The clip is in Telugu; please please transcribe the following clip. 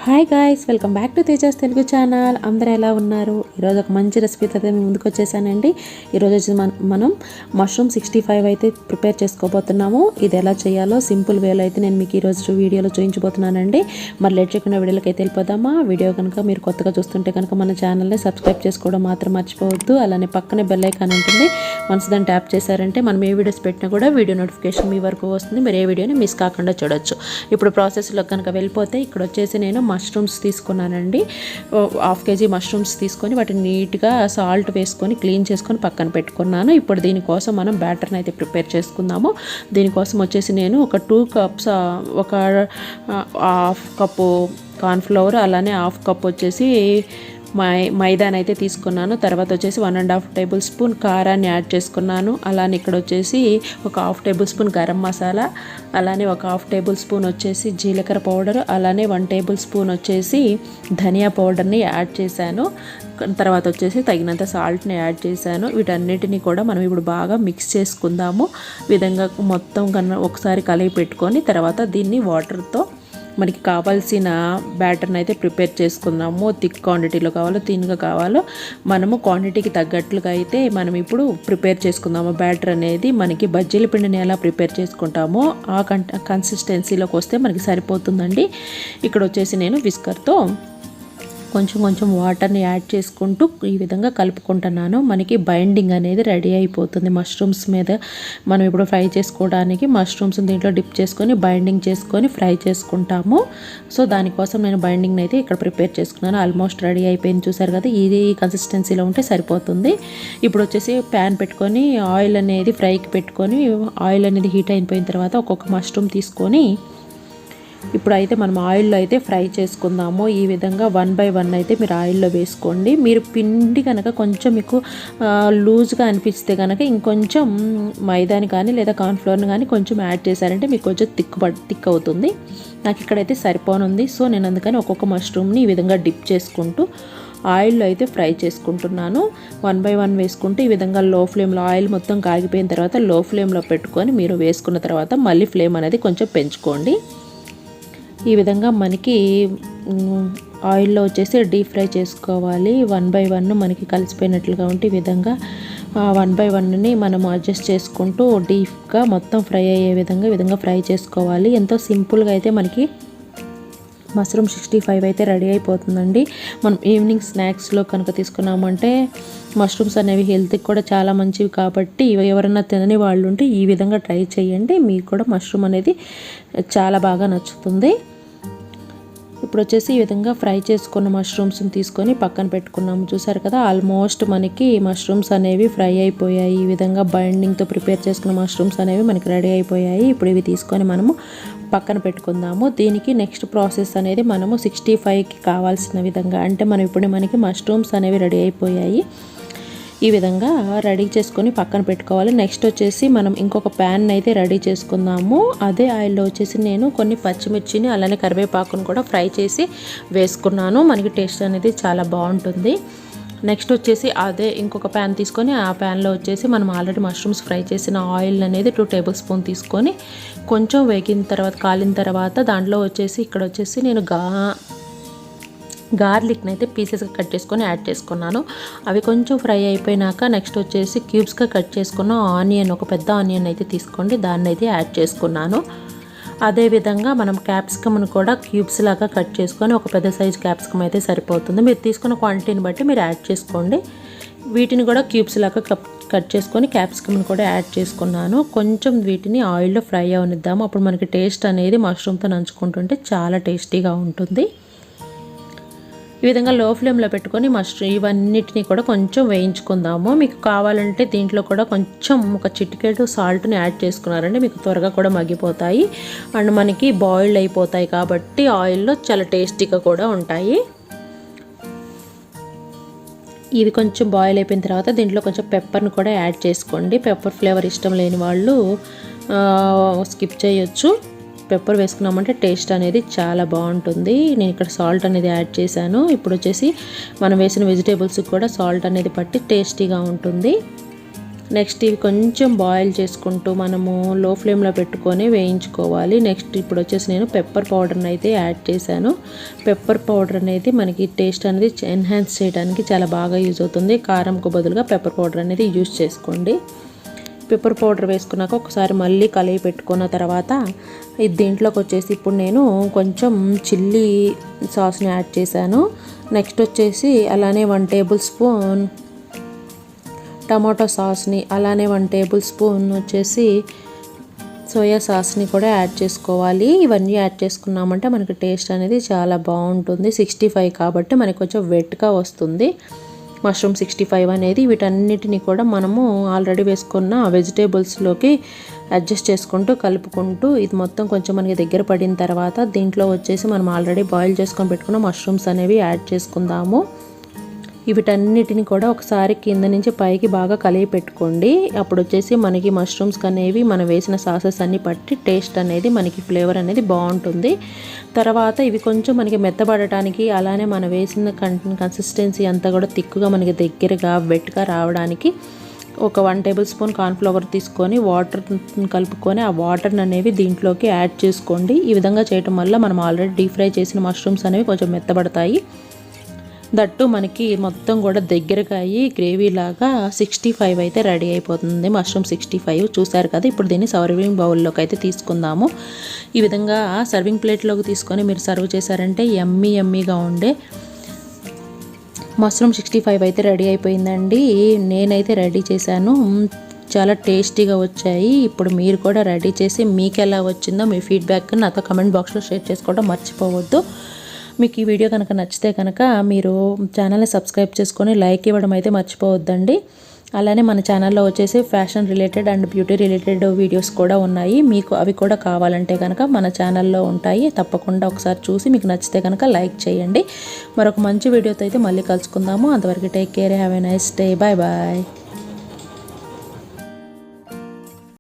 Hi guys, welcome back to Tejas Telugu channel. అందరూ ఎలా ఉన్నారు? ఈరోజు ఒక మంచి రెసిపీతో అయితే మేము ముందుకు వచ్చేసానండి. ఈరోజు వచ్చి మనం మష్రూమ్ 65 అయితే ప్రిపేర్ చేసుకోబోతున్నాము. ఇది ఎలా చేయాలో సింపుల్ వేలో అయితే నేను మీకు ఈరోజు వీడియోలో చూపించబోతున్నానండి. మరి లేట్ చేయకుండా వీడియోలోకి అయితే వెళ్ళిపోదామా. వీడియో కనుక మీరు కొత్తగా చూస్తుంటే కనుక మన ఛానల్ని సబ్స్క్రైబ్ చేసుకోవడం మాత్రం మర్చిపోవద్దు. అలానే పక్కనే బెల్ ఐకాన్ ఉంటుంది, వన్స్ దాన్ని ట్యాప్ చేశారంటే మనం ఏ వీడియోస్ పెట్టినా కూడా వీడియో నోటిఫికేషన్ మీ వరకు వస్తుంది. మీరు ఏ వీడియోని మిస్ కాకుండా చూడొచ్చు. ఇప్పుడు ప్రాసెస్లో కనుక వెళ్ళిపోతే ఇక్కడ వచ్చేసి నేను మష్రూమ్స్ తీసుకున్నానండి. 1/2 kg మష్రూమ్స్ తీసుకొని వాటిని నీట్గా సాల్ట్ వేసుకొని క్లీన్ చేసుకొని పక్కన పెట్టుకున్నాను. ఇప్పుడు దీనికోసం మనం బ్యాటర్ని అయితే ప్రిపేర్ చేసుకుందాము. దీనికోసం వచ్చేసి నేను ఒక 2 cups ఒక 1/2 కప్పు కార్న్ఫ్లవర్, అలానే 1/2 కప్ వచ్చేసి మైదాని అయితే తీసుకున్నాను. తర్వాత వచ్చేసి 1.5 టేబుల్ స్పూన్ కారాన్ని యాడ్ చేసుకున్నాను. అలానే ఇక్కడ వచ్చేసి ఒక 1/2 టేబుల్ స్పూన్ గరం మసాలా, అలానే ఒక 1/2 టేబుల్ స్పూన్ వచ్చేసి జీలకర్ర పౌడర్, అలానే 1 టేబుల్ స్పూన్ వచ్చేసి ధనియా పౌడర్ని యాడ్ చేశాను. తర్వాత వచ్చేసి తగినంత సాల్ట్ని యాడ్ చేశాను. వీటన్నిటిని కూడా మనం ఇప్పుడు బాగా మిక్స్ చేసుకుందాము. విధంగా మొత్తం ఒకసారి కలిపి పెట్టుకొని తర్వాత దీన్ని వాటర్తో మనకి కావాల్సిన బ్యాటర్ని అయితే ప్రిపేర్ చేసుకుందాము. థిక్ క్వాంటిటీలో కావాలో థిన్గా కావాలో మనము క్వాంటిటీకి తగ్గట్లుగా అయితే మనం ఇప్పుడు ప్రిపేర్ చేసుకుందాము. బ్యాటర్ అనేది మనకి బజ్జీల పిండిని ఎలా ప్రిపేర్ చేసుకుంటామో ఆ కన్సిస్టెన్సీలోకి వస్తే మనకి సరిపోతుందండి. ఇక్కడ వచ్చేసి నేను విస్కర్తో కొంచెం కొంచెం వాటర్ని యాడ్ చేసుకుంటూ ఈ విధంగా కలుపుకుంటున్నాను. మనకి బైండింగ్ అనేది రెడీ అయిపోతుంది. మష్రూమ్స్ మీద మనం ఇప్పుడు ఫ్రై చేసుకోవడానికి మష్రూమ్స్ దీంట్లో డిప్ చేసుకొని బైండింగ్ చేసుకొని ఫ్రై చేసుకుంటాము. సో దానికోసం నేను బైండింగ్ని అయితే ఇక్కడ ప్రిపేర్ చేసుకున్నాను. ఆల్మోస్ట్ రెడీ అయిపోయింది, చూసారు కదా. ఇది కన్సిస్టెన్సీలో ఉంటే సరిపోతుంది. ఇప్పుడు వచ్చేసి ప్యాన్ పెట్టుకొని ఆయిల్ అనేది ఫ్రైకి పెట్టుకొని ఆయిల్ అనేది హీట్ అయిపోయిన తర్వాత ఒక్కొక్క మష్రూమ్ తీసుకొని ఇప్పుడు అయితే మనం ఆయిల్లో అయితే ఫ్రై చేసుకుందాము. ఈ విధంగా 1 by 1 అయితే మీరు ఆయిల్లో వేసుకోండి. మీరు పిండి కనుక కొంచెం మీకు లూజ్గా అనిపిస్తే కనుక ఇంకొంచెం మైదాని కానీ లేదా కార్న్ఫ్లోర్ని కానీ కొంచెం యాడ్ చేశారంటే మీకు కొంచెం థిక్ అవుతుంది. నాకు ఇక్కడైతే సరిపోనుంది. సో నేను అందుకని ఒక్కొక్క మష్రూమ్ని ఈ విధంగా డిప్ చేసుకుంటూ ఆయిల్లో అయితే ఫ్రై చేసుకుంటున్నాను. 1 by 1 వేసుకుంటూ ఈ విధంగా లో ఫ్లేమ్లో ఆయిల్ మొత్తం కాగిపోయిన తర్వాత లో ఫ్లేమ్లో పెట్టుకొని మీరు వేసుకున్న తర్వాత మళ్ళీ ఫ్లేమ్ అనేది కొంచెం పెంచుకోండి. ఈ విధంగా మనకి ఆయిల్లో వచ్చేసి డీప్ ఫ్రై చేసుకోవాలి. 1 by 1 మనకి కలిసిపోయినట్లుగా ఉంటే ఈ విధంగా 1 by 1ని మనం అడ్జస్ట్ చేసుకుంటూ డీప్గా మొత్తం ఫ్రై అయ్యే విధంగా ఫ్రై చేసుకోవాలి. ఎంతో సింపుల్గా అయితే మనకి మష్రూమ్ 65 అయితే రెడీ అయిపోతుందండి. మనం ఈవినింగ్ స్నాక్స్లో కనుక తీసుకున్నామంటే మష్రూమ్స్ అనేవి హెల్త్కి కూడా చాలా మంచివి కాబట్టి ఎవరైనా తినని వాళ్ళు ఉంటే ఈ విధంగా ట్రై చేయండి. మీకు కూడా మష్రూమ్ అనేది చాలా బాగా నచ్చుతుంది. ఇప్పుడు వచ్చేసి ఈ విధంగా ఫ్రై చేసుకున్న మష్రూమ్స్ని తీసుకొని పక్కన పెట్టుకున్నాము. చూసారు కదా, ఆల్మోస్ట్ మనకి మష్రూమ్స్ అనేవి ఫ్రై అయిపోయాయి. ఈ విధంగా బైండింగ్తో ప్రిపేర్ చేసుకున్న మష్రూమ్స్ అనేవి మనకి రెడీ అయిపోయాయి. ఇప్పుడు ఇవి తీసుకొని మనము పక్కన పెట్టుకుందాము. దీనికి నెక్స్ట్ ప్రాసెస్ అనేది మనము 65కి కావాల్సిన విధంగా అంటే మనకి మష్రూమ్స్ అనేవి రెడీ అయిపోయాయి. ఈ విధంగా రెడీ చేసుకొని పక్కన పెట్టుకోవాలి. నెక్స్ట్ వచ్చేసి మనం ఇంకొక ప్యాన్ అయితే రెడీ చేసుకుందాము. అదే ఆయిల్లో వచ్చేసి నేను కొన్ని పచ్చిమిర్చిని అలానే కరివేపాకును కూడా ఫ్రై చేసి వేసుకున్నాను. మనకి టేస్ట్ అనేది చాలా బాగుంటుంది. నెక్స్ట్ వచ్చేసి అదే ఇంకొక ప్యాన్ తీసుకొని ఆ ప్యాన్లో వచ్చేసి మనం ఆల్రెడీ మష్రూమ్స్ ఫ్రై చేసిన ఆయిల్ అనేది 2 టేబుల్ స్పూన్ తీసుకొని కొంచెం వేగిన తర్వాత కాలిన తర్వాత దాంట్లో వచ్చేసి ఇక్కడ వచ్చేసి నేను గార్లిక్ని అయితే పీసెస్గా కట్ చేసుకొని యాడ్ చేసుకున్నాను. అవి కొంచెం ఫ్రై అయిపోయినాక నెక్స్ట్ వచ్చేసి క్యూబ్స్గా కట్ చేసుకున్న ఆనియన్, ఒక పెద్ద ఆనియన్ అయితే తీసుకోండి, దాన్ని అయితే యాడ్ చేసుకున్నాను. అదేవిధంగా మనం క్యాప్సికమ్ను కూడా క్యూబ్స్ లాగా కట్ చేసుకొని ఒక పెద్ద సైజ్ క్యాప్సికమ్ అయితే సరిపోతుంది. మీరు తీసుకున్న క్వాంటిటీని బట్టి మీరు యాడ్ చేసుకోండి. వీటిని కూడా క్యూబ్స్ లాగా కట్ చేసుకొని క్యాప్సికమ్ని కూడా యాడ్ చేసుకున్నాను. కొంచెం వీటిని ఆయిల్లో ఫ్రై అవనిద్దాము. అప్పుడు మనకి టేస్ట్ అనేది మష్రూమ్తో నంచుకుంటుంటే చాలా టేస్టీగా ఉంటుంది. ఈ విధంగా లో ఫ్లేమ్లో పెట్టుకొని ఇవన్నిటిని కూడా కొంచెం వేయించుకుందాము. మీకు కావాలంటే దీంట్లో కూడా కొంచెం ఒక చిటికెడు సాల్ట్ని యాడ్ చేసుకున్నారంటే మీకు త్వరగా కూడా మగ్గిపోతాయి అండ్ మనకి బాయిల్డ్ అయిపోతాయి కాబట్టి ఆయిల్లో చాలా టేస్టీగా కూడా ఉంటాయి. ఇది కొంచెం బాయిల్ అయిపోయిన తర్వాత దీంట్లో కొంచెం పెప్పర్ని కూడా యాడ్ చేసుకోండి. పెప్పర్ ఫ్లేవర్ ఇష్టం లేని వాళ్ళు స్కిప్ చేయొచ్చు. పెప్పర్ వేసుకున్నామంటే టేస్ట్ అనేది చాలా బాగుంటుంది. నేను ఇక్కడ సాల్ట్ అనేది యాడ్ చేశాను. ఇప్పుడు వచ్చేసి మనం వేసిన వెజిటేబుల్స్కి కూడా సాల్ట్ అనేది పట్టి టేస్టీగా ఉంటుంది. నెక్స్ట్ ఇవి కొంచెం బాయిల్ చేసుకుంటూ మనము లో ఫ్లేమ్లో పెట్టుకొని వేయించుకోవాలి. నెక్స్ట్ ఇప్పుడు వచ్చేసి నేను పెప్పర్ పౌడర్ని అయితే యాడ్ చేశాను. పెప్పర్ పౌడర్ అనేది మనకి టేస్ట్ అనేది ఎన్హాన్స్ చేయడానికి చాలా బాగా యూజ్ అవుతుంది. కారంకు బదులుగా పెప్పర్ పౌడర్ అనేది యూజ్ చేసుకోండి. పెప్పర్ పౌడర్ వేసుకున్నాక ఒకసారి మళ్ళీ కలిపి పెట్టుకున్న తర్వాత దీంట్లోకి వచ్చేసి ఇప్పుడు నేను కొంచెం చిల్లీ సాస్ని యాడ్ చేశాను. నెక్స్ట్ వచ్చేసి అలానే 1 టేబుల్ స్పూన్ టమాటో సాస్ని, అలానే 1 టేబుల్ స్పూన్ వచ్చేసి సోయా సాస్ని కూడా యాడ్ చేసుకోవాలి. ఇవన్నీ యాడ్ చేసుకున్నామంటే మనకి టేస్ట్ అనేది చాలా బాగుంటుంది. 65 కాబట్టి మనకి కొంచెం వెట్గా వస్తుంది మష్రూమ్ 65 అనేది. వీటన్నిటిని కూడా మనము ఆల్రెడీ వేసుకున్న వెజిటేబుల్స్లోకి అడ్జస్ట్ చేసుకుంటూ కలుపుకుంటూ ఇది మొత్తం కొంచెం మనకి దగ్గర పడిన తర్వాత దీంట్లో వచ్చేసి మనం ఆల్రెడీ బాయిల్ చేసుకొని పెట్టుకున్న మష్రూమ్స్ అనేవి యాడ్ చేసుకుందాము. వీటన్నిటిని కూడా ఒకసారి కింద నుంచి పైకి బాగా కలిపి పెట్టుకోండి. అప్పుడు వచ్చేసి మనకి మష్రూమ్స్ అనేవి మనం వేసిన సాసెస్ అన్ని పట్టి టేస్ట్ అనేది మనకి ఫ్లేవర్ అనేది బాగుంటుంది. తర్వాత ఇవి కొంచెం మనకి మెత్తబడటానికి అలానే మనం వేసిన కన్సిస్టెన్సీ అంతా కూడా తిక్కుగా మనకి దగ్గరగా వెట్గా రావడానికి ఒక 1 టేబుల్ స్పూన్ కార్న్ఫ్లవర్ తీసుకొని వాటర్ కలుపుకొని ఆ వాటర్ అనేవి దీంట్లోకి యాడ్ చేసుకోండి. ఈ విధంగా చేయటం వల్ల మనం ఆల్రెడీ డీప్ ఫ్రై చేసిన మష్రూమ్స్ అనేవి కొంచెం మెత్తబడతాయి. దట్టు మనకి మొత్తం కూడా దగ్గరగా అయ్యి గ్రేవీ లాగా 65 అయితే రెడీ అయిపోతుంది. మష్రూమ్ 65 చూసారు కదా. ఇప్పుడు దీన్ని సర్వింగ్ బౌల్లోకి అయితే తీసుకుందాము. ఈ విధంగా సర్వింగ్ ప్లేట్లోకి తీసుకొని మీరు సర్వ్ చేశారంటే యమ్మీగా ఉండే మష్రూమ్ 65 అయితే రెడీ అయిపోయిందండి. నేనైతే రెడీ చేశాను. చాలా టేస్టీగా వచ్చాయి. ఇప్పుడు మీరు కూడా రెడీ చేసి మీకు ఎలా వచ్చిందో మీ ఫీడ్బ్యాక్ నాతో కమెంట్ బాక్స్లో షేర్ చేసుకోవడం మర్చిపోవద్దు. మీకు ఈ వీడియో కనుక నచ్చితే కనుక మీరు ఛానల్ని సబ్స్క్రైబ్ చేసుకొని లైక్ ఇవ్వడం అయితే మర్చిపోవద్దండి. అలానే మన ఛానల్లో వచ్చేసి fashion related and beauty related videos కూడా ఉన్నాయి. మీకు అవి కూడా కావాలంటే కనుక మన ఛానల్లో ఉంటాయి. తప్పకుండా ఒకసారి చూసి మీకు నచ్చితే కనుక లైక్ చేయండి. మరొక మంచి వీడియోతో అయితే మళ్ళీ కలుసుకుందాము. అంతవరకు take care, have a nice day, bye bye.